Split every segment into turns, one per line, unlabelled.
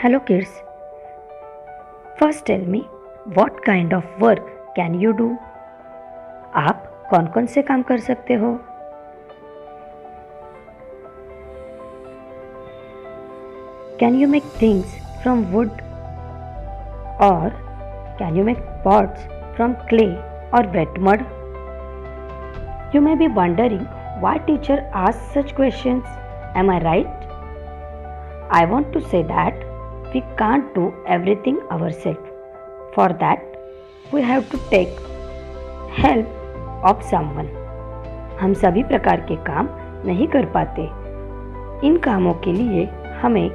Hello kids. First tell me what kind of work can you do? आप कौन कौन से काम कर सकते हो? Can you make things from wood or can you make pots from clay or wet mud? You may be wondering why teacher asks such questions. Am I right? I want to say that we can't do everything ourselves. For that, we have to take help of someone. हम सभी प्रकार के काम नहीं कर पाते. इन कामों के लिए हमें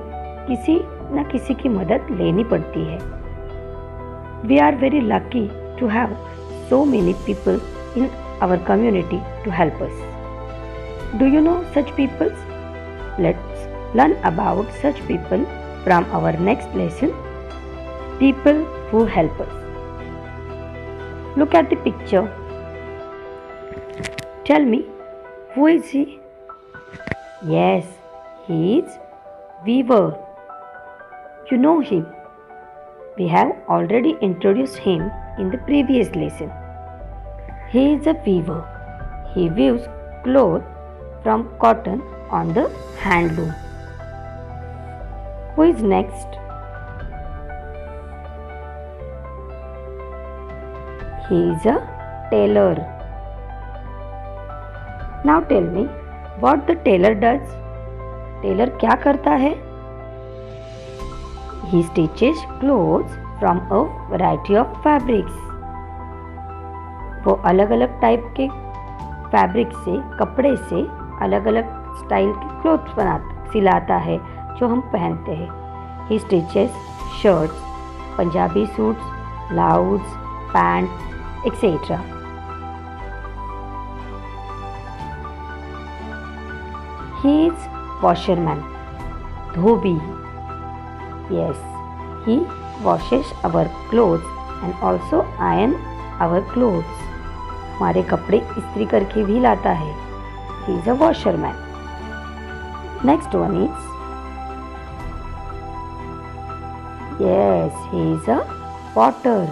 किसी न किसी की मदद लेनी पड़ती है. We are very lucky to have so many people in our community to help us. Do you know such people? Let's learn about such people from our next lesson. People who help us. Look at the picture. Tell me, who is he? Yes, he is Weaver. You know him. We have already introduced him in the previous lesson. He is a weaver. He weaves cloth from cotton on the handloom. Who is next? He is a tailor. Now tell me what the tailor does. Tailor क्या करता है? He stitches clothes from a variety of fabrics. वो अलग अलग type के fabric से, कपड़े से अलग अलग स्टाइल के क्लोथ्स सिलाता है जो हम पहनते हैं. He stitches shirts, Punjabi suits, blouse, pant, etc. He is washerman, Dhobi. Yes, he washes our clothes and also iron our clothes. हमारे कपड़े इस्त्री करके भी लाता है. He is a washerman. Next one is, yes, he is a potter.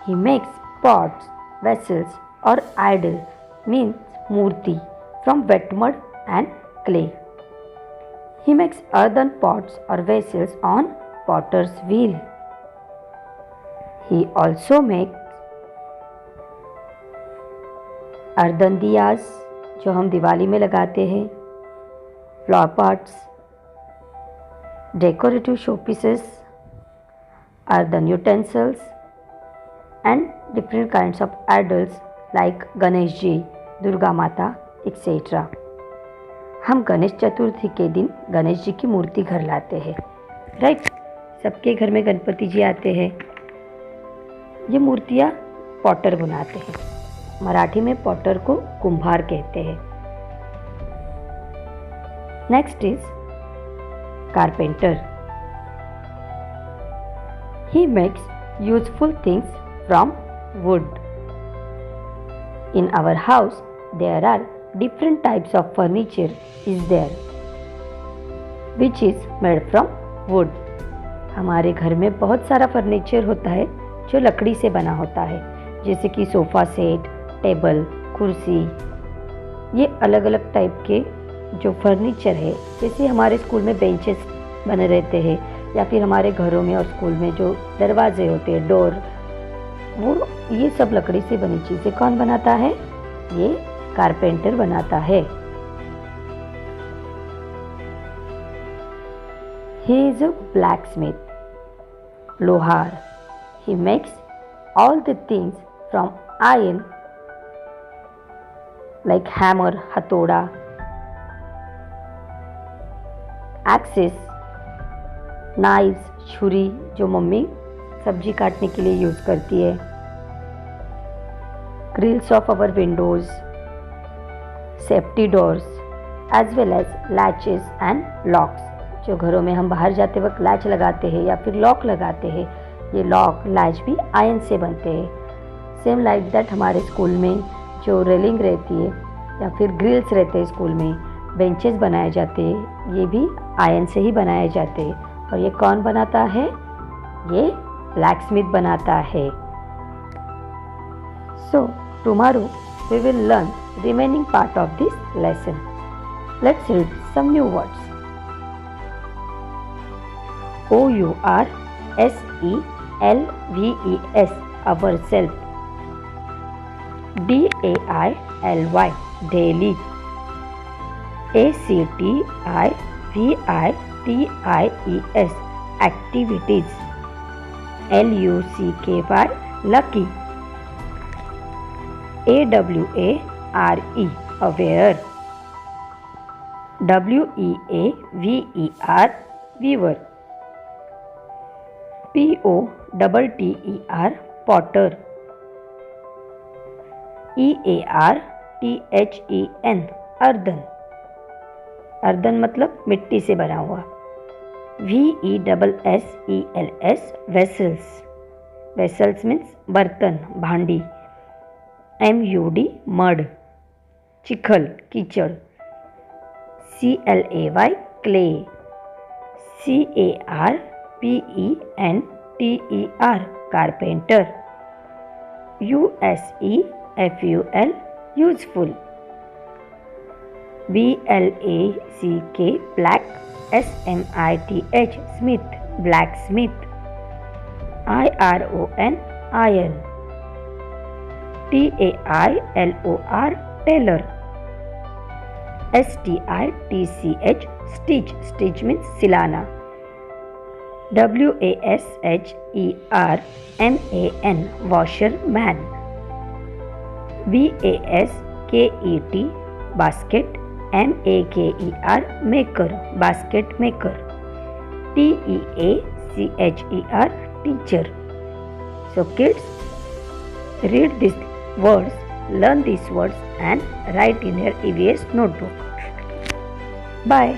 He makes pots, vessels or idol, means murti, from wet mud and clay. He makes earthen pots or vessels on potter's wheel. He also makes earthen diyas, जो हम दिवाली में लगाते हैं, flower pots, decorative showpieces, earthen utensils and different kinds of idols like Ganesh ji, Durga Mata, etc. हम गणेश चतुर्थी के दिन गणेश जी की मूर्ति घर लाते हैं. राइट, सबके घर में गणपति जी आते हैं. ये मूर्तियाँ पॉटर बनाते हैं. मराठी में पॉटर को कुम्हार कहते हैं. Next is carpenter. He makes useful things from wood. In our house there are different types of furniture is there which is made from wood. हमारे घर में बहुत सारा फर्नीचर होता है जो लकड़ी से बना होता है, जैसे कि सोफ़ा सेट, टेबल, कुर्सी. ये अलग अलग टाइप के जो फर्नीचर है, जैसे हमारे स्कूल में बेंचेस बने रहते हैं या फिर हमारे घरों में और स्कूल में जो दरवाजे होते हैं, डोर, वो ये सब लकड़ी से बनी चीज़ें कौन बनाता है? ये कारपेंटर बनाता है. He is a blacksmith, लोहार. He makes all the things from iron like hammer, हथौड़ा, axes, knives, छुरी जो मम्मी सब्जी काटने के लिए यूज़ करती है, grills of our windows, safety doors as well as latches and locks, जो घरों में हम बाहर जाते वक्त लैच लगाते हैं या फिर लॉक लगाते हैं. ये लॉक लैच भी आयरन से बनते हैं. सेम लाइक दैट हमारे स्कूल में जो रेलिंग रहती है या फिर ग्रिल्स रहते हैं, स्कूल में बेंचेस बनाए जाते हैं, ये भी आयरन से ही बनाए जाते हैं और ये कौन बनाता है? ये ब्लैकस्मिथ बनाता है। So tomorrow we will learn remaining part of this lesson. Let's read some new words. OURSELVES, ourself. DAILY, daily. ACTIVITIES, activities. LUCKY, lucky. AWARE, aware. WEAVER, weaver. POTTER, potter. EARTHEN, earthen. Earthen मतलब मिट्टी से बना हुआ। VESSELS, vessels. Vessels means बर्तन, भांडी। MUD, mud, चिखल, कीचड़। CLAY, clay. CARPENTER, carpenter. USEFUL, useful. BLACK, black. SMITH, smith, blacksmith. IRON, iron. TAILOR, tailor. STITCH, stitch. Stitch means सिलाना. WASHERMAN, washerman. BASKET, basket. MAKER, maker, basket maker. TEACHER, teacher. So kids, read these words, learn these words and write in your EVS notebook. Bye.